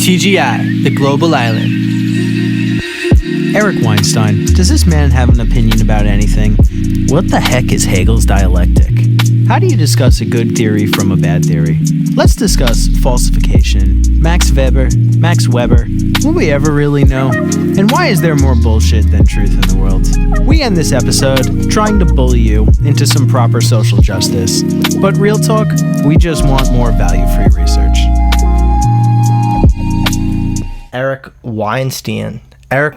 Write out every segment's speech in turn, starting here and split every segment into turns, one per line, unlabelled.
TGI, the global island. Eric Weinstein, does this man have an opinion about anything? What the heck is Hegel's dialectic? How do you discuss a good theory from a bad theory? Let's discuss falsification. Max Weber? Will we ever really know? And why is there more bullshit than truth in the world? We end this episode trying to bully you into some proper social justice. But real talk, we just want more value-free research.
Eric Weinstein, right?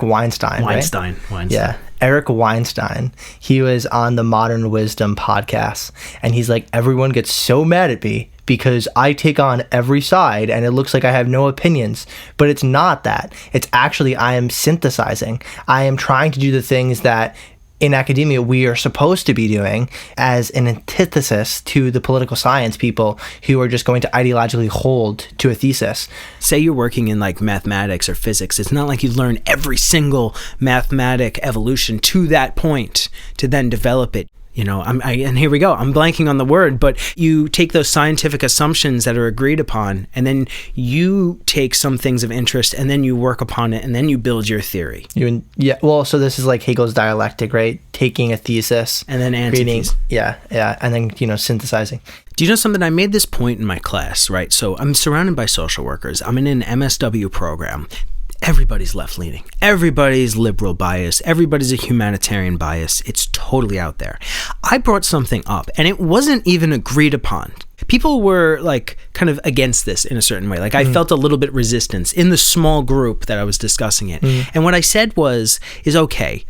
Yeah, Eric Weinstein. He was on the Modern Wisdom podcast, and he's like, everyone gets so mad at me because I take on every side and it looks like I have no opinions. But it's not that. It's actually I am synthesizing. I am trying to do the things that in academia we are supposed to be doing as an antithesis to the political science people who are just going to ideologically hold to a thesis.
Say you're working in like mathematics or physics. It's not like you learn every single mathematic evolution to that point to then develop it. You know, and here we go. I'm blanking on the word, but you take those scientific assumptions that are agreed upon, and then you take some things of interest, and then you work upon it, and then you build your theory.
So this is like Hegel's dialectic, right? Taking a thesis
and then antithesis.
And then synthesizing.
Do you know something? I made this point in my class, right? So I'm surrounded by social workers. I'm in an MSW program. Everybody's left-leaning. Everybody's liberal bias. Everybody's a humanitarian bias. It's totally out there. I brought something up, and it wasn't even agreed upon. People were like kind of against this in a certain way. Like I felt a little bit resistance in the small group that I was discussing it. And what I said is okay,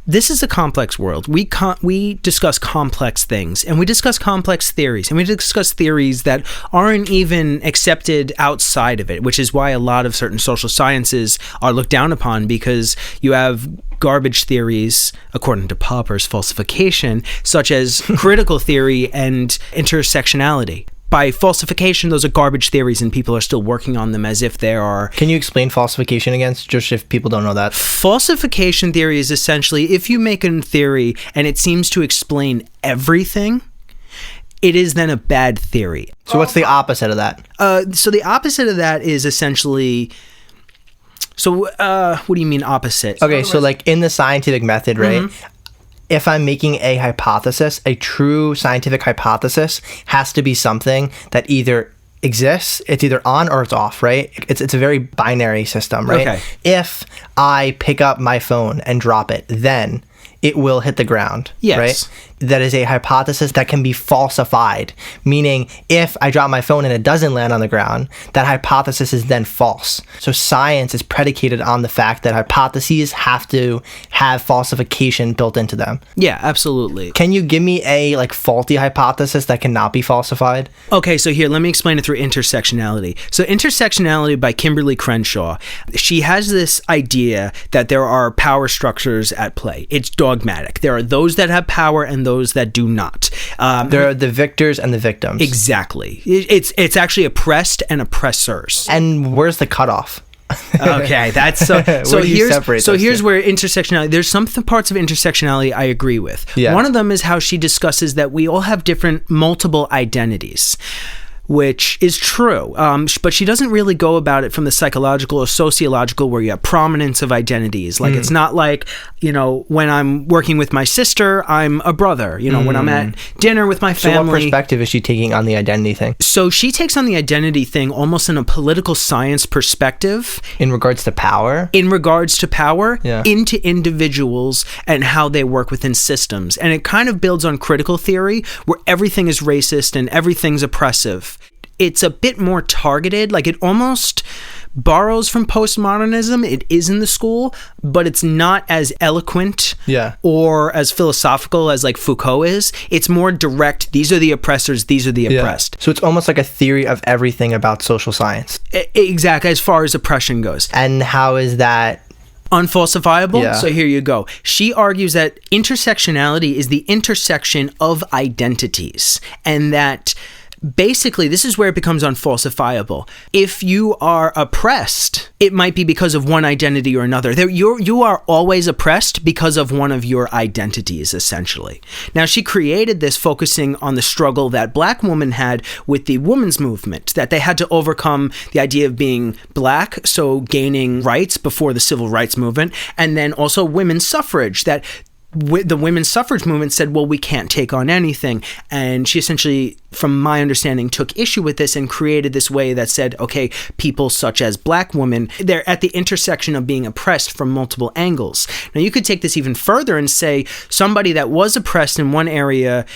this is a complex world. We discuss complex things, and we discuss complex theories, and we discuss theories that aren't even accepted outside of it, which is why a lot of certain social sciences are looked down upon, because you have garbage theories, according to Popper's falsification, such as critical theory and intersectionality. By falsification, those are garbage theories, and people are still working on them as if they are...
Can you explain falsification again, just if people don't know that?
Falsification theory is essentially, if you make a theory and it seems to explain everything, it is then a bad theory.
So what's the opposite of that?
So the opposite of that is essentially... So what do you mean opposite?
Okay, so like in the scientific method, right? If I'm making a hypothesis, a true scientific hypothesis has to be something that either exists, it's either on or it's off, right? It's a very binary system, right?
Okay.
If I pick up my phone and drop it, then it will hit the ground,
yes.
Right? That is a hypothesis that can be falsified, meaning if I drop my phone and it doesn't land on the ground, that hypothesis is then false. So science is predicated on the fact that hypotheses have to have falsification built into them.
Yeah, absolutely.
Can you give me a faulty hypothesis that cannot be falsified?
Okay, so here, let me explain it through intersectionality. So intersectionality by Kimberly Crenshaw, she has this idea that there are power structures at play. It's dogmatic. There are those that have power and those that do not.
There are the victors and the victims.
Exactly. It's actually oppressed and oppressors.
And where's the cutoff?
Okay, that's so here's where intersectionality, there's some parts of intersectionality I agree with.
Yeah.
One of them is how she discusses that we all have different multiple identities, which is true. But she doesn't really go about it from the psychological or sociological, where you have prominence of identities. Like, it's not like, when I'm working with my sister, I'm a brother. When I'm at dinner with my family.
So what perspective is she taking on the identity thing?
So she takes on the identity thing almost in a political science perspective.
In regards to power?
In regards to power,
yeah.
Into individuals and how they work within systems. And it kind of builds on critical theory, where everything is racist and everything's oppressive. It's a bit more targeted, like it almost borrows from postmodernism. It is in the school, but it's not as eloquent or as philosophical as like Foucault is. It's more direct. These are the oppressors. These are the oppressed.
So it's almost like a theory of everything about social science.
Exactly, as far as oppression goes.
And how is that
unfalsifiable?
Yeah.
So here you go. She argues that intersectionality is the intersection of identities, and that basically, this is where it becomes unfalsifiable. If you are oppressed, it might be because of one identity or another. You are always oppressed because of one of your identities, essentially. Now, she created this focusing on the struggle that Black women had with the women's movement, that they had to overcome the idea of being Black, so gaining rights before the civil rights movement, and then also women's suffrage, that the women's suffrage movement said, well, we can't take on anything. And she essentially, from my understanding, took issue with this and created this way that said, okay, people such as Black women, they're at the intersection of being oppressed from multiple angles. Now, you could take this even further and say somebody that was oppressed in one area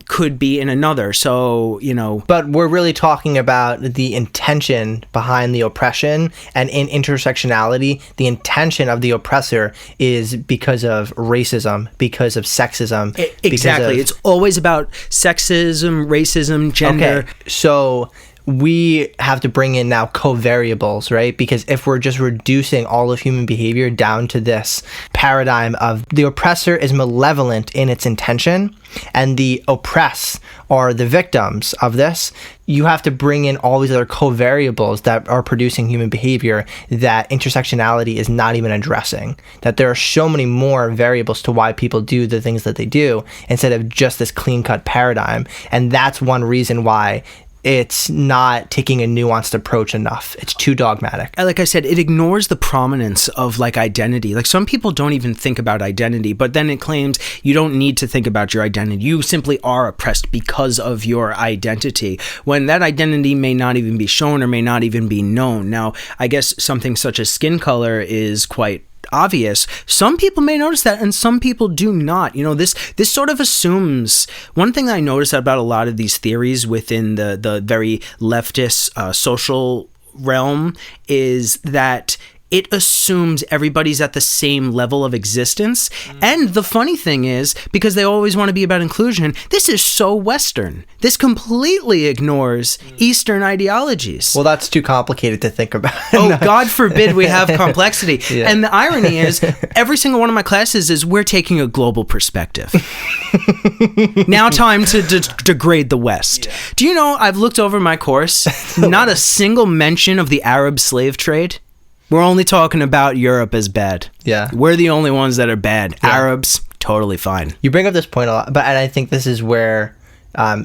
could be in another. So, But we're really talking about the intention behind the oppression, and in intersectionality, the intention of the oppressor is because of racism, because of sexism. Exactly. It's always about sexism, racism, gender.
Okay. So we have to bring in now covariables, right? Because if we're just reducing all of human behavior down to this paradigm of the oppressor is malevolent in its intention and the oppressed are the victims of this, you have to bring in all these other covariables that are producing human behavior that intersectionality is not even addressing. That there are so many more variables to why people do the things that they do instead of just this clean-cut paradigm. And that's one reason why it's not taking a nuanced approach enough. It's too dogmatic.
Like I said, it ignores the prominence of identity. Like some people don't even think about identity, but then it claims you don't need to think about your identity. You simply are oppressed because of your identity, when that identity may not even be shown or may not even be known. Now, I guess something such as skin color is quite obvious. Some people may notice that and some people do not. This sort of assumes, one thing that I notice about a lot of these theories within the very leftist social realm is that it assumes everybody's at the same level of existence. And the funny thing is, because they always want to be about inclusion, this is so Western. This completely ignores Eastern ideologies.
Well, that's too complicated to think about.
Oh, God forbid we have complexity. Yeah. And the irony is, every single one of my classes is we're taking a global perspective. Now time to degrade the West. Yeah. Do you know, I've looked over my course, not a single mention of the Arab slave trade. We're only talking about Europe as bad.
Yeah.
We're the only ones that are bad. Yeah. Arabs, totally fine.
You bring up this point a lot, and I think this is where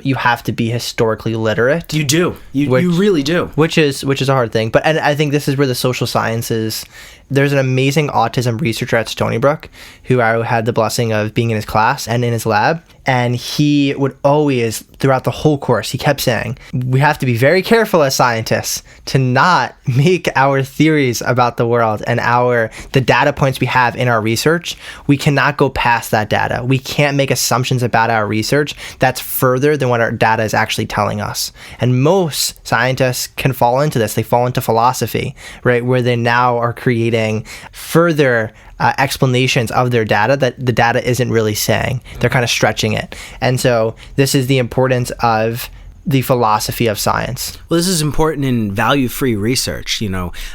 you have to be historically literate.
You do. You really do.
Which is a hard thing. And I think this is where the social sciences... There's an amazing autism researcher at Stony Brook who I had the blessing of being in his class and in his lab. And he would always, throughout the whole course, he kept saying, we have to be very careful as scientists to not make our theories about the world and the data points we have in our research. We cannot go past that data. We can't make assumptions about our research that's further than what our data is actually telling us. And most scientists can fall into this. They fall into philosophy, right? Where they now are creating further explanations of their data that the data isn't really saying. They're kind of stretching it. And so this is the importance of the philosophy of science.
Well, this is important in value-free research.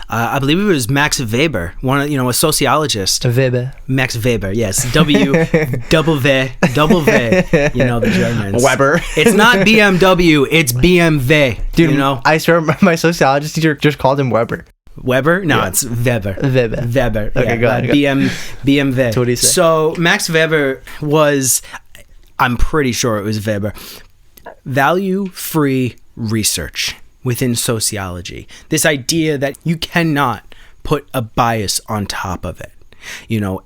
I believe it was Max Weber, a sociologist.
Weber.
Max Weber, yes. W-W-W, the Germans.
Weber.
It's not BMW, it's BMW.
Dude, I swear my sociologist teacher just called him Weber.
Weber? No, yeah. It's Weber.
Weber. Okay,
yeah,
go ahead.
BMW.
That's what he said.
So Max Weber was, I'm pretty sure it was Weber, value-free research within sociology. This idea that you cannot put a bias on top of it.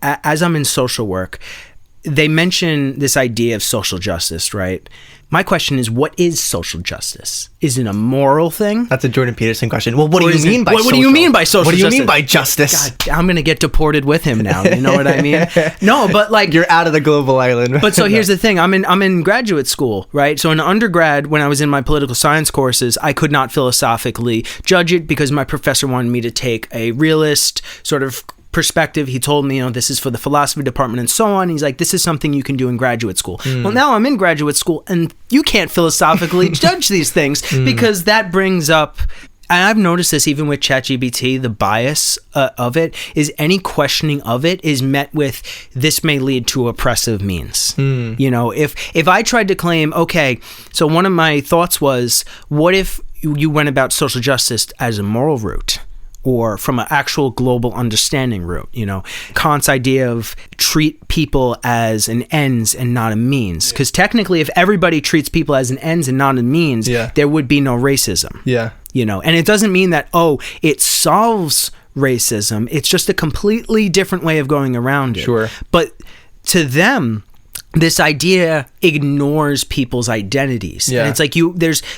As I'm in social work, they mention this idea of social justice, right? My question is, what is social justice? Is it a moral thing?
That's a Jordan Peterson question. Well, what do you mean by social?
What do you mean by social justice?
What do you mean by justice?
God, I'm going to get deported with him now. You know what I mean? No, but
you're out of the global island.
But so here's the thing. I'm in graduate school, right? So in undergrad, when I was in my political science courses, I could not philosophically judge it because my professor wanted me to take a realist sort of perspective. He told me, this is for the philosophy department and so on. He's like, this is something you can do in graduate school. Well, now I'm in graduate school and you can't philosophically judge these things because that brings up I've noticed this even with ChatGPT, the bias of it is any questioning of it is met with, this may lead to oppressive means. You know, if I tried to claim, okay, so one of my thoughts was, what if you went about social justice as a moral route? Or from an actual global understanding route, you know, Kant's idea of treat people as an ends and not a means. Because technically, if everybody treats people as an ends and not a means, there would be no racism.
Yeah.
You know, and it doesn't mean that, it solves racism. It's just a completely different way of going around it.
Sure.
But to them, this idea ignores people's identities.
Yeah.
And it's like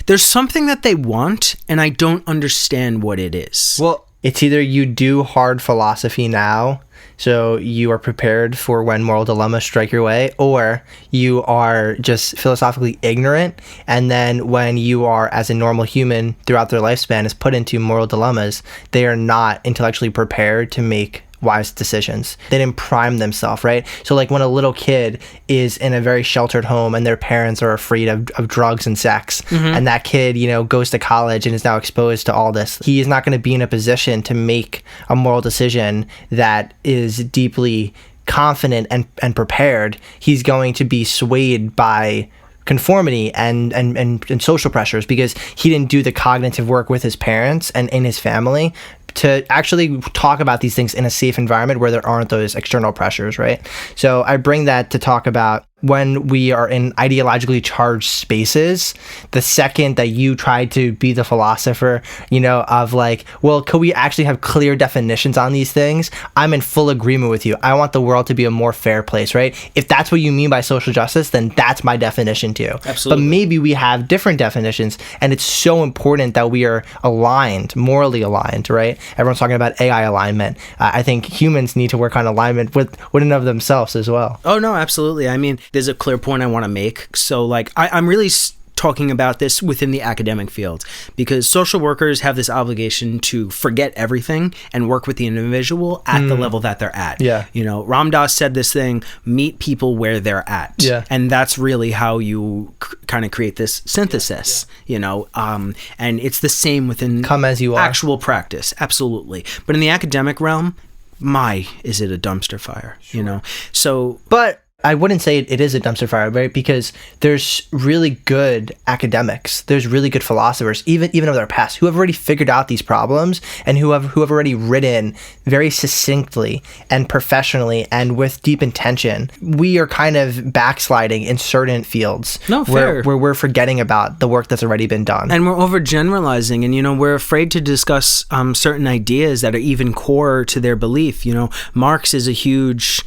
there's something that they want, and I don't understand what it is.
Well, it's either you do hard philosophy now, so you are prepared for when moral dilemmas strike your way, or you are just philosophically ignorant, and then when you are, as a normal human throughout their lifespan, is put into moral dilemmas, they are not intellectually prepared to make wise decisions. They didn't prime themselves, right? So like when a little kid is in a very sheltered home and their parents are afraid of drugs and sex, and that kid, you know, goes to college and is now exposed to all this, he is not going to be in a position to make a moral decision that is deeply confident and prepared. He's going to be swayed by conformity and social pressures because he didn't do the cognitive work with his parents and in his family to actually talk about these things in a safe environment where there aren't those external pressures, right? So I bring that to talk about when we are in ideologically charged spaces, the second that you try to be the philosopher, you know, of like, well, could we actually have clear definitions on these things? I'm in full agreement with you. I want the world to be a more fair place, right? If that's what you mean by social justice, then that's my definition too.
Absolutely.
But maybe we have different definitions, and it's so important that we are aligned, morally aligned, right? Everyone's talking about AI alignment. I think humans need to work on alignment with and of themselves as well.
Oh, no, absolutely. I mean, there's a clear point I want to make. So, like, I'm really talking about this within the academic field because social workers have this obligation to forget everything and work with the individual at the level that they're at.
Yeah.
You know, Ram Dass said this thing, meet people where they're at.
Yeah.
And that's really how you kind of create this synthesis, you know, and it's the same within
come as you are
actual practice. Absolutely. But in the academic realm, is it a dumpster fire, you know? So,
but I wouldn't say it is a dumpster fire, right? Because there's really good academics, there's really good philosophers, even of their past, who have already figured out these problems and who have already written very succinctly and professionally and with deep intention. We are kind of backsliding in certain fields where we're forgetting about the work that's already been done.
And we're overgeneralizing, and, you know, we're afraid to discuss certain ideas that are even core to their belief. You know, Marx is a huge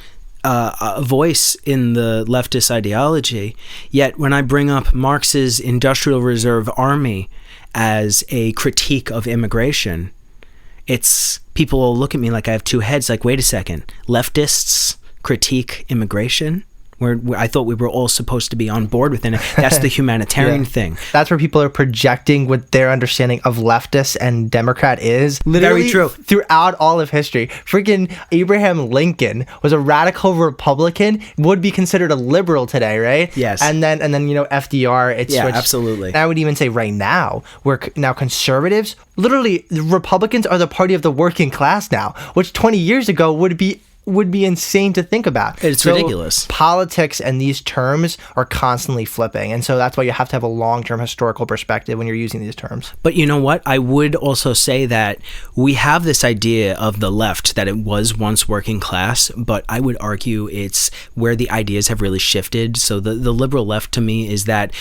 voice in the leftist ideology, yet when I bring up Marx's Industrial Reserve Army as a critique of immigration, it's people will look at me like I have two heads, like, wait a second, leftists critique immigration? Where I thought we were all supposed to be on board with it. That's the humanitarian thing.
That's where people are projecting what their understanding of leftist and Democrat is. Literally,
very true.
Throughout all of history. Freaking Abraham Lincoln was a radical Republican, would be considered a liberal today, right?
Yes.
And then you know, FDR, it's switched.
Absolutely.
And I would even say right now, we're now conservatives. Literally, the Republicans are the party of the working class now, which 20 years ago would be insane to think about.
It's ridiculous.
Politics and these terms are constantly flipping. And so that's why you have to have a long-term historical perspective when you're using these terms.
But you know what? I would also say that we have this idea of the left that it was once working class, but I would argue it's where the ideas have really shifted. So the liberal left to me is that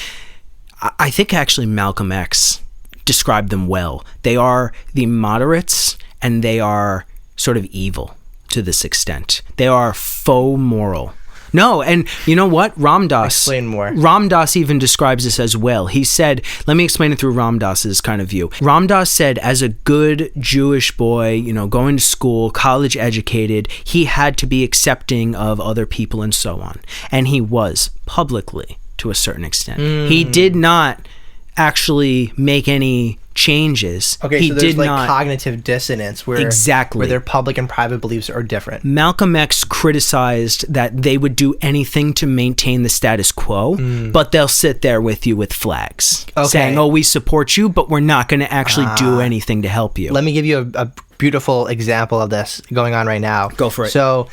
I think actually Malcolm X described them well. They are the moderates and they are sort of evil. To this extent, they are faux moral. No, and you know what? Ram Dass.
Explain more.
Ram Dass even describes this as well. He said, let me explain it through Ram Dass's kind of view. Ram Dass said, as a good Jewish boy, you know, going to school, college educated, he had to be accepting of other people and so on. And he was publicly, to a certain extent. He did not actually make any changes.
Okay, so there's like cognitive dissonance where their public and private beliefs are different.
Malcolm X criticized that they would do anything to maintain the status quo, but they'll sit there with you with flags saying, oh, we support you, but we're not going to actually do anything to help you.
Let me give you a beautiful example of this going on right now.
Go for it.
So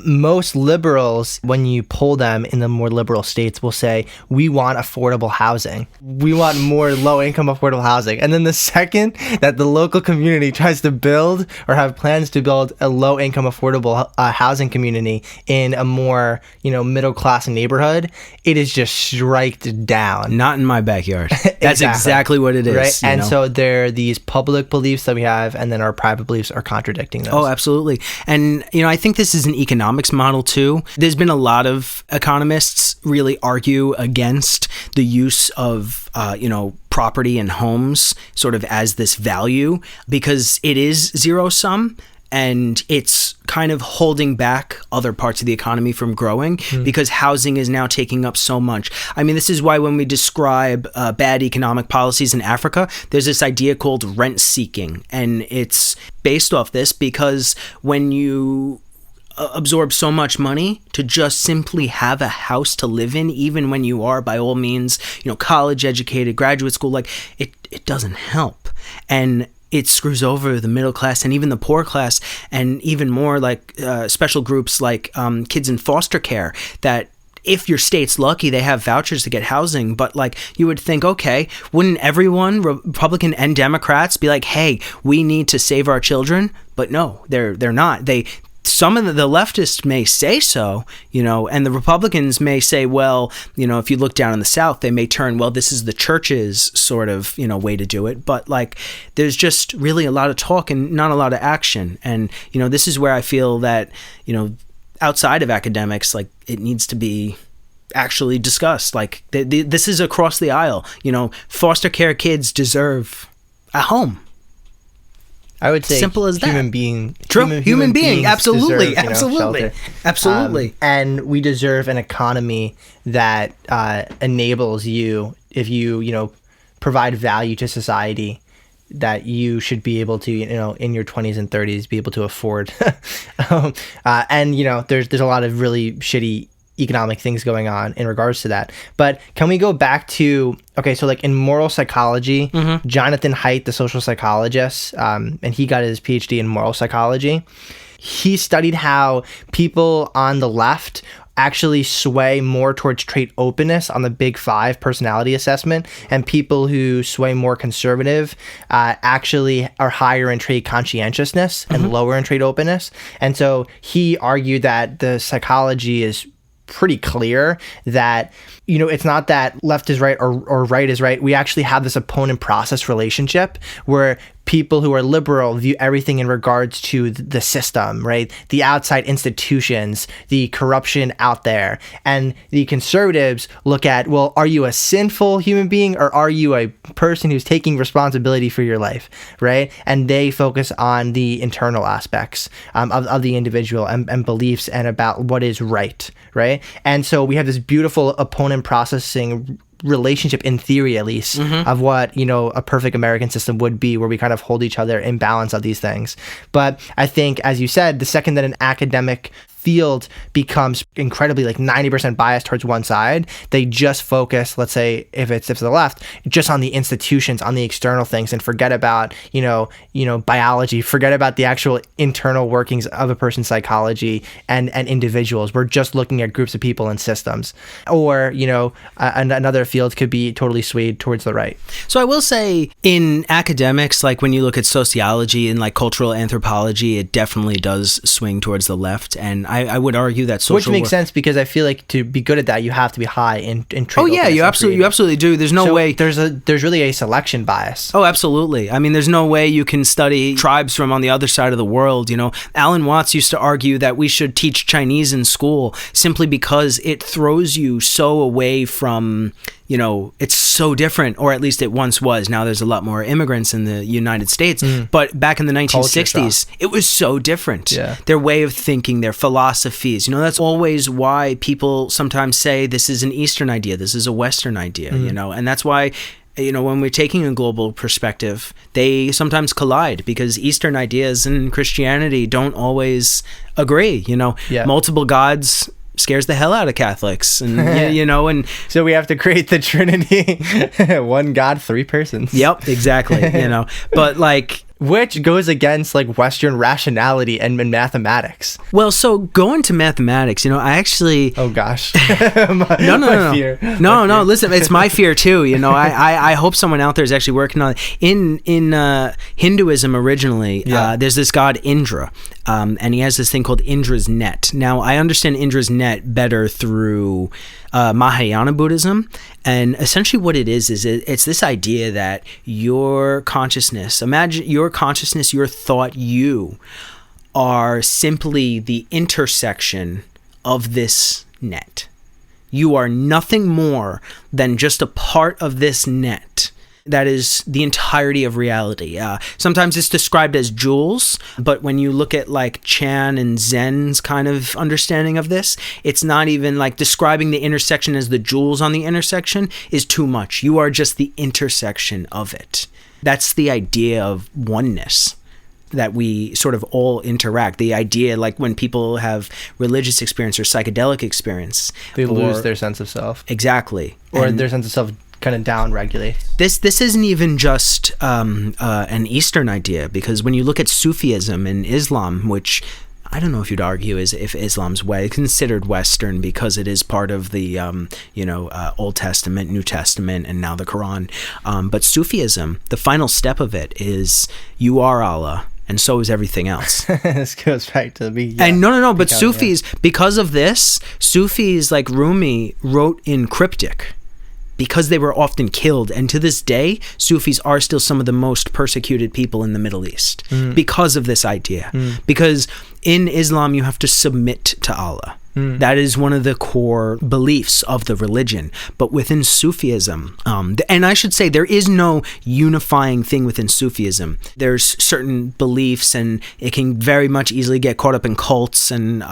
most liberals, when you poll them in the more liberal states, will say, we want affordable housing. We want more low-income affordable housing. And then the second that the local community tries to build or have plans to build a low-income affordable housing community in a more, middle-class neighborhood, it is just striked down.
Not in my backyard. That's exactly what it is.
Right? And so there are these public beliefs that we have, and then our private beliefs are contradicting those.
Oh, absolutely. And, I think this is an economics model too. There's been a lot of economists really argue against the use of, property and homes sort of as this value because it is zero sum. And it's kind of holding back other parts of the economy from growing because housing is now taking up so much. I mean, this is why when we describe bad economic policies in Africa, there's this idea called rent seeking. And it's based off this because when you absorb so much money to just simply have a house to live in, even when you are by all means, college educated, graduate school, like it doesn't help. And it screws over the middle class and even the poor class, and even more like special groups like kids in foster care that if your state's lucky, they have vouchers to get housing. But like you would think, okay, wouldn't everyone, Republican and Democrats, be like, hey, we need to save our children? But no, they're not. Some of the leftists may say so, and the Republicans may say, well, if you look down in the South, they may turn, well, this is the church's sort of, way to do it. But like, there's just really a lot of talk and not a lot of action. And, this is where I feel that, outside of academics, like it needs to be actually discussed. Like this is across the aisle, foster care kids deserve a home.
I would say
simple as that.
Human being.
True. Human being. Absolutely.
Deserve,
absolutely. Absolutely.
And we deserve an economy that enables you, if you, provide value to society, that you should be able to, in your 20s and 30s, be able to afford. And, there's a lot of really shitty economic things going on in regards to that. But can we go back to, so like in moral psychology, Jonathan Haidt, the social psychologist, and he got his PhD in moral psychology. He studied how people on the left actually sway more towards trait openness on the Big Five personality assessment, and people who sway more conservative actually are higher in trait conscientiousness and lower in trait openness. And so he argued that the psychology is pretty clear that, it's not that left is right or right is right. We actually have this opponent process relationship where people who are liberal view everything in regards to the system, right? The outside institutions, the corruption out there. And the conservatives look at, well, are you a sinful human being or are you a person who's taking responsibility for your life, right? And they focus on the internal aspects of the individual and beliefs and about what is right, right? And so we have this beautiful opponent processing relationship, in theory at least, of what a perfect American system would be, where we kind of hold each other in balance of these things. But I think, as you said, the second that an academic field becomes incredibly like 90% biased towards one side, they just focus, let's say if it's the left, just on the institutions, on the external things, and forget about biology, forget about the actual internal workings of a person's psychology and individuals. We're just looking at groups of people and systems. Or another field could be totally swayed towards the right.
So I will say, in academics, like when you look at sociology and like cultural anthropology, it definitely does swing towards the left. And I would argue that social
which makes sense, because I feel like to be good at that, you have to be high in trait.
Oh yeah, you absolutely do. There's no way.
There's really a selection bias.
Oh, absolutely. I mean, there's no way you can study tribes from on the other side of the world. Alan Watts used to argue that we should teach Chinese in school simply because it throws you so away from, it's so different, or at least it once was. Now there's a lot more immigrants in the United States, but back in the 1960s, it was so different.
Yeah.
Their way of thinking, their philosophies, that's always why people sometimes say this is an Eastern idea, this is a Western idea, and that's why when we're taking a global perspective, they sometimes collide because Eastern ideas and Christianity don't always agree. Multiple gods scares the hell out of Catholics, and and
so we have to create the Trinity, one God, three persons.
Yep, exactly. But
which goes against Western rationality and mathematics.
Well, so going to mathematics, I actually.
Oh gosh.
No. Fear. No. Listen, it's my fear too. I hope someone out there is actually working on it. In Hinduism originally, there's this god Indra, and he has this thing called Indra's net. Now I understand Indra's net better through Mahayana Buddhism, and essentially what it is it's this idea that your consciousness, imagine your consciousness, your thought, you are simply the intersection of this net. You are nothing more than just a part of this net. That is the entirety of reality. Sometimes it's described as jewels, but when you look at Chan and Zen's kind of understanding of this, it's not even describing the intersection as the jewels on the intersection is too much. You are just the intersection of it. That's the idea of oneness, that we sort of all interact. The idea, when people have religious experience or psychedelic experience,
they lose their sense of self.
Exactly.
Or their sense of self kind of down regulate.
This isn't even just an Eastern idea, because when you look at Sufism and Islam, which I don't know if you'd argue is if Islam's way considered Western because it is part of the Old Testament, New Testament, and now the Quran. But Sufism, the final step of it is you are Allah, and so is everything else.
This goes back to me.
And no. But Sufis, because of this, Sufis like Rumi wrote in cryptic, because they were often killed. And to this day, Sufis are still some of the most persecuted people in the Middle East because of this idea. Because in Islam, you have to submit to Allah. That is one of the core beliefs of the religion. But within Sufism, and I should say there is no unifying thing within Sufism. There's certain beliefs, and it can very much easily get caught up in cults, and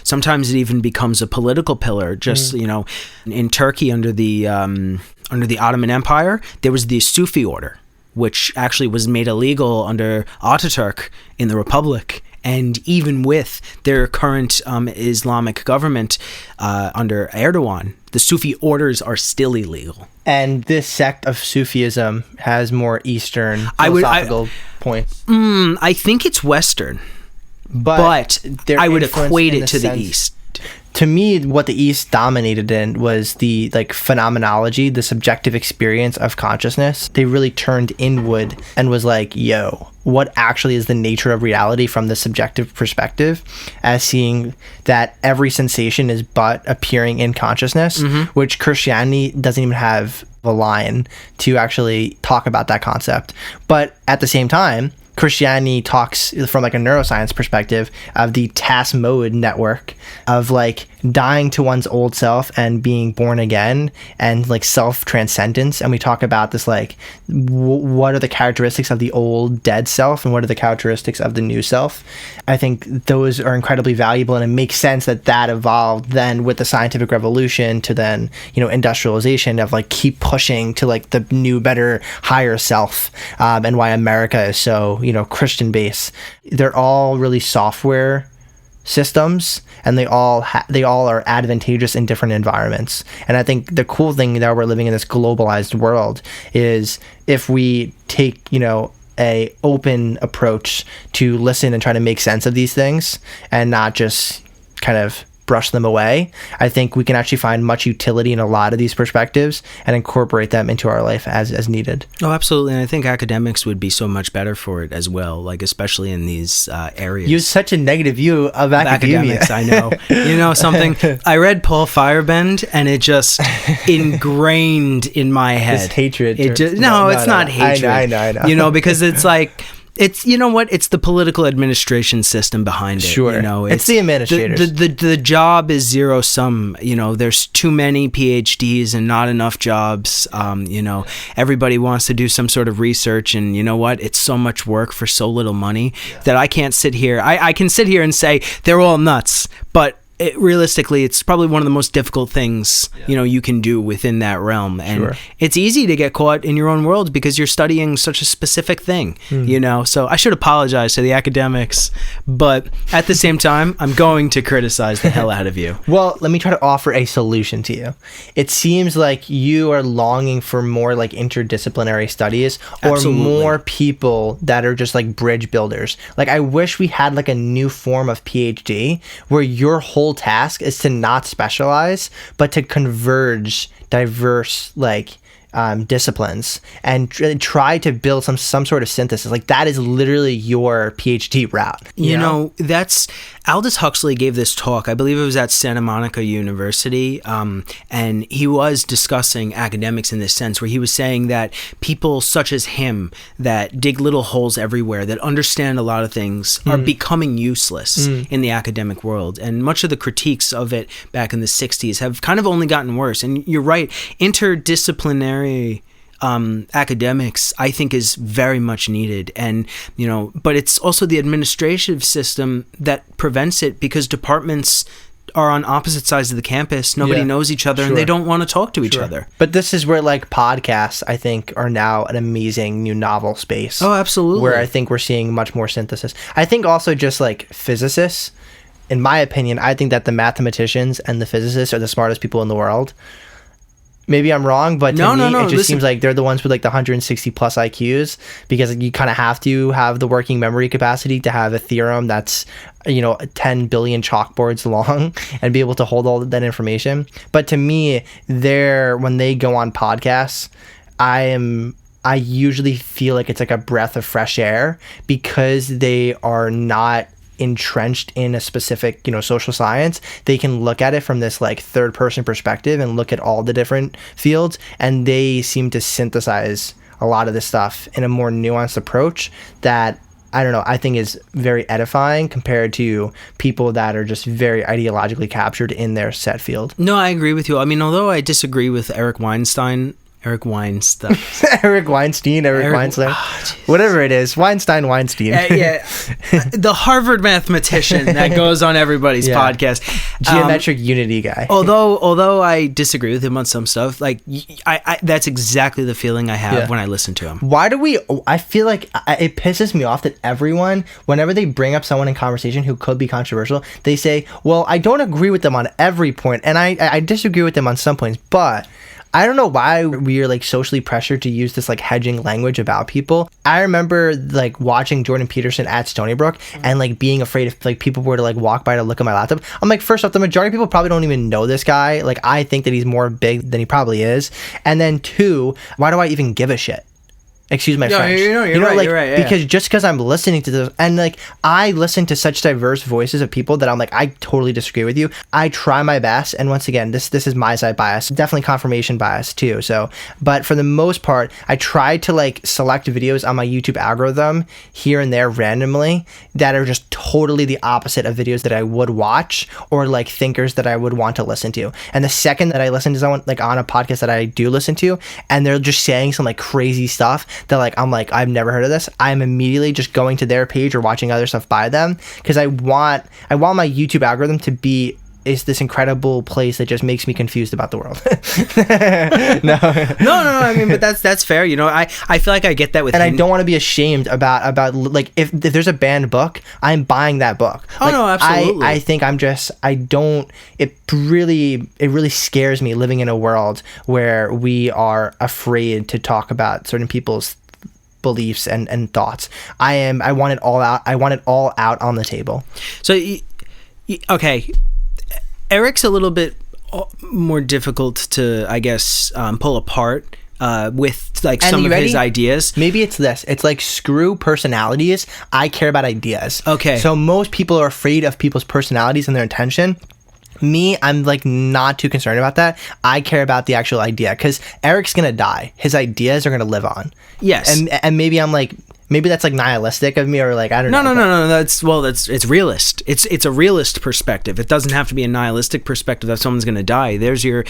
sometimes it even becomes a political pillar. Just in Turkey under the Ottoman Empire, there was the Sufi order, which actually was made illegal under Ataturk in the Republic. And even with their current Islamic government under Erdogan, the Sufi orders are still illegal.
And this sect of Sufism has more Eastern philosophical points.
I think it's Western, but I would equate it to the East.
To me, what the East dominated in was the phenomenology, the subjective experience of consciousness. They really turned inward and was what actually is the nature of reality from the subjective perspective, as seeing that every sensation is but appearing in consciousness, which Christianity doesn't even have a line to actually talk about that concept. But at the same time, Christianity talks from a neuroscience perspective of the task mode network of dying to one's old self and being born again, and self transcendence. And we talk about this what are the characteristics of the old dead self and what are the characteristics of the new self. I think those are incredibly valuable, and it makes sense that evolved then with the scientific revolution to then industrialization of keep pushing to the new, better, higher self, and why America is so Christian based. They're all really software systems, and they all are advantageous in different environments. And I think the cool thing that we're living in this globalized world is if we take a open approach to listen and try to make sense of these things and not just kind of brush them away, I think we can actually find much utility in a lot of these perspectives and incorporate them into our life as needed.
Oh, absolutely. And I think academics would be so much better for it as well, especially in these areas.
You have such a negative view of academia.
Academics, I know. Something, I read Paul Feyerabend, and it just ingrained in my head.
This hatred.
It's not hatred.
I know.
Because it's it's it's the political administration system behind it.
Sure, it's the administrators.
The job is zero sum. There's too many PhDs and not enough jobs. Everybody wants to do some sort of research, and it's so much work for so little money that I can't sit here. I can sit here and say they're all nuts, but realistically, it's probably one of the most difficult things, you can do within that realm. And it's easy to get caught in your own world because you're studying such a specific thing, So I should apologize to the academics, but at the same time, I'm going to criticize the hell out of you.
Well, let me try to offer a solution to you. It seems like you are longing for more like interdisciplinary studies or
Absolutely.
more people that are just like bridge builders. Like I wish we had like a new form of PhD where your whole task is to not specialize, but to converge diverse disciplines and try to build some sort of synthesis. Like that is literally your PhD route.
You know, that's Aldous Huxley gave this talk. I believe it was at Santa Monica University, and he was discussing academics in this sense, where he was saying that people such as him that dig little holes everywhere, that understand a lot of things, are becoming useless in the academic world. And much of the critiques of it back in the 60s have kind of only gotten worse. And you're right, interdisciplinary academics, I think, is very much needed. And, but it's also the administrative system that prevents it, because departments are on opposite sides of the campus. Nobody knows each other, and they don't want to talk to each other.
But this is where podcasts, I think, are now an amazing new novel space.
Oh, absolutely.
Where I think we're seeing much more synthesis. I think also just physicists, in my opinion, I think that the mathematicians and the physicists are the smartest people in the world. Maybe I'm wrong, but to me, it just seems like they're the ones with the 160 plus IQs, because you kind of have to have the working memory capacity to have a theorem that's 10 billion chalkboards long and be able to hold all that information. But to me, when they go on podcasts, I usually feel like it's like a breath of fresh air, because they are not entrenched in a specific social science. They can look at it from this third person perspective and look at all the different fields, and they seem to synthesize a lot of this stuff in a more nuanced approach that I think is very edifying compared to people that are just very ideologically captured in their set field.
No, I agree with you. I mean, although I disagree with Eric Weinstein,
Eric Weinstein, whatever it is, Weinstein.
The Harvard mathematician that goes on everybody's podcast,
geometric unity guy.
Although I disagree with him on some stuff, I that's exactly the feeling I have when I listen to him.
I feel like it pisses me off that everyone, whenever they bring up someone in conversation who could be controversial, they say, well, I don't agree with them on every point, and I disagree with them on some points, but I don't know why we are socially pressured to use this hedging language about people. I remember watching Jordan Peterson at Stony Brook and being afraid if people were to walk by to look at my laptop. I'm first off, the majority of people probably don't even know this guy. I think that he's more big than he probably is. And then two, why do I even give a shit? Excuse my French.
You're right. You're right.
Because just because I'm listening to this, and I listen to such diverse voices of people that I'm I totally disagree with you. I try my best, and once again, this is my side bias, definitely confirmation bias too. So, but for the most part, I try to select videos on my YouTube algorithm here and there randomly that are just totally the opposite of videos that I would watch or thinkers that I would want to listen to. And the second that I listen to someone on a podcast that I do listen to, and they're just saying some crazy stuff that I'm I've never heard of this, I'm immediately just going to their page or watching other stuff by them, because I want my YouTube algorithm to be this incredible place that just makes me confused about the world. No,
I mean, but that's fair. I feel like I get that with
and I don't want to be ashamed about if there's a banned book, I'm buying that book.
Oh no, absolutely.
I think it really scares me living in a world where we are afraid to talk about certain people's beliefs and thoughts. I want it all out. I want it all out on the table.
So, okay, Eric's a little bit more difficult to, I guess, pull apart with some of his ideas.
Maybe it's this. It's screw personalities. I care about ideas.
Okay.
So most people are afraid of people's personalities and their intention. Me, I'm not too concerned about that. I care about the actual idea, because Eric's gonna die. His ideas are gonna live on.
Yes.
And maybe I'm Maybe that's like nihilistic of me, or like I don't know.
No. It's realist. It's a realist perspective. It doesn't have to be a nihilistic perspective that someone's going to die. There's your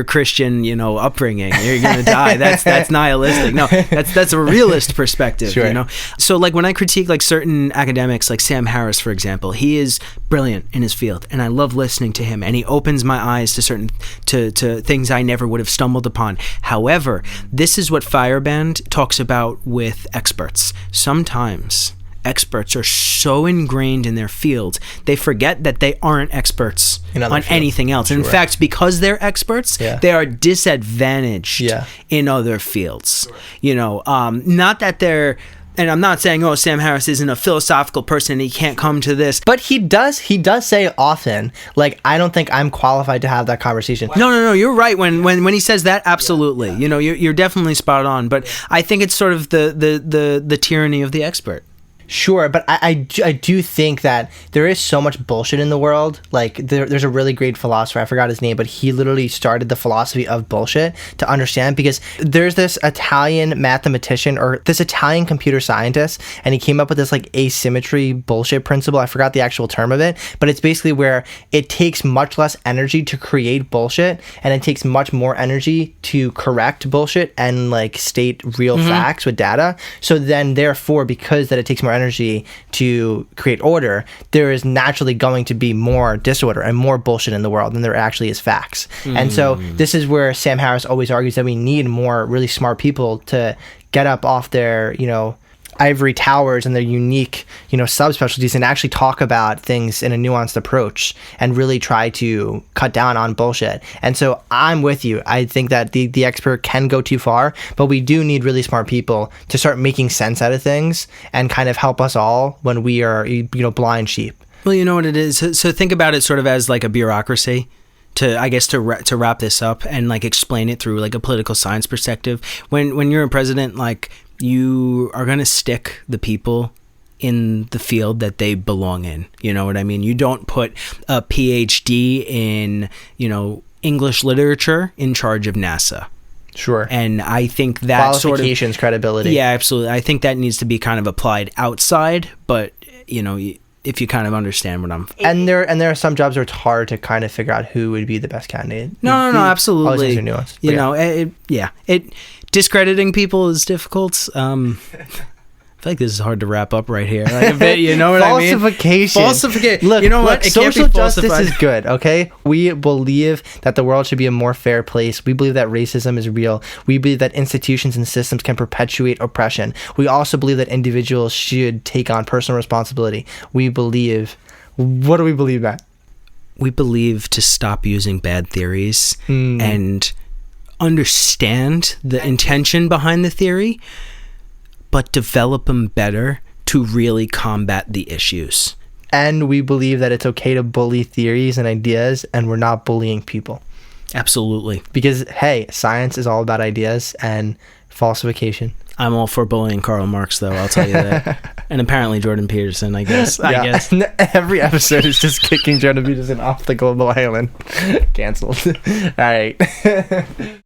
Christian, upbringing. You're going to die. That's nihilistic. No, that's a realist perspective.
Sure.
So like when I critique like certain academics, like Sam Harris, for example, he is brilliant in his field, and I love listening to him, and he opens my eyes to things I never would have stumbled upon. However, this is what Fireband talks about with experts. Sometimes experts are so ingrained in their field, they forget that they aren't experts on anything else. And in fact, because they're experts, they are disadvantaged in other fields. Not that they're... And I'm not saying, Sam Harris isn't a philosophical person and he can't come to this.
But he does say often, like, I don't think I'm qualified to have that conversation.
No, you're right. When he says that, absolutely. Yeah. You're definitely spot on. But I think it's sort of the tyranny of the expert.
Sure, but I do think that there is so much bullshit in the world. Like, there's a really great philosopher, I forgot his name, but he literally started the philosophy of bullshit to understand, because there's this Italian mathematician, or this Italian computer scientist, and he came up with this, like, asymmetry bullshit principle. I forgot the actual term of it, but it's basically where it takes much less energy to create bullshit, and it takes much more energy to correct bullshit and, like, state real facts with data. So then, therefore, because that it takes more energy to create order, there is naturally going to be more disorder and more bullshit in the world than there actually is facts. And so this is where Sam Harris always argues that we need more really smart people to get up off their, ivory towers and their unique, subspecialties, and actually talk about things in a nuanced approach and really try to cut down on bullshit. And so I'm with you. I think that the expert can go too far, but we do need really smart people to start making sense out of things and kind of help us all when we are, blind sheep.
Well, you know what it is? So think about it sort of as like a bureaucracy. To wrap this up and like explain it through like a political science perspective. When you're a president, like, you are going to stick the people in the field that they belong in. You know what I mean? You don't put a PhD in, English literature in charge of NASA.
Sure.
And I think that
qualifications, credibility.
Yeah, absolutely. I think that needs to be kind of applied outside, but, if you kind of understand what I'm...
And there are some jobs where it's hard to kind of figure out who would be the best candidate.
No, absolutely.
All these things are nuanced.
Discrediting people is difficult. I feel like this is hard to wrap up right here. Like a bit, you know what I mean? Falsification.
Look,
you know what? It
social
can't be
justice
falsified.
is good, okay? We believe that the world should be a more fair place. We believe that racism is real. We believe that institutions and systems can perpetuate oppression. We also believe that individuals should take on personal responsibility. We believe... What do we believe, Matt?
We believe to stop using bad theories and understand the intention behind the theory, but develop them better to really combat the issues.
And we believe that it's okay to bully theories and ideas, and we're not bullying people.
Absolutely.
Because, hey, science is all about ideas and falsification.
I'm all for bullying Karl Marx, though, I'll tell you that. And apparently Jordan Peterson, I guess.
Every episode is just kicking Jordan Peterson off the global island. Cancelled. All right.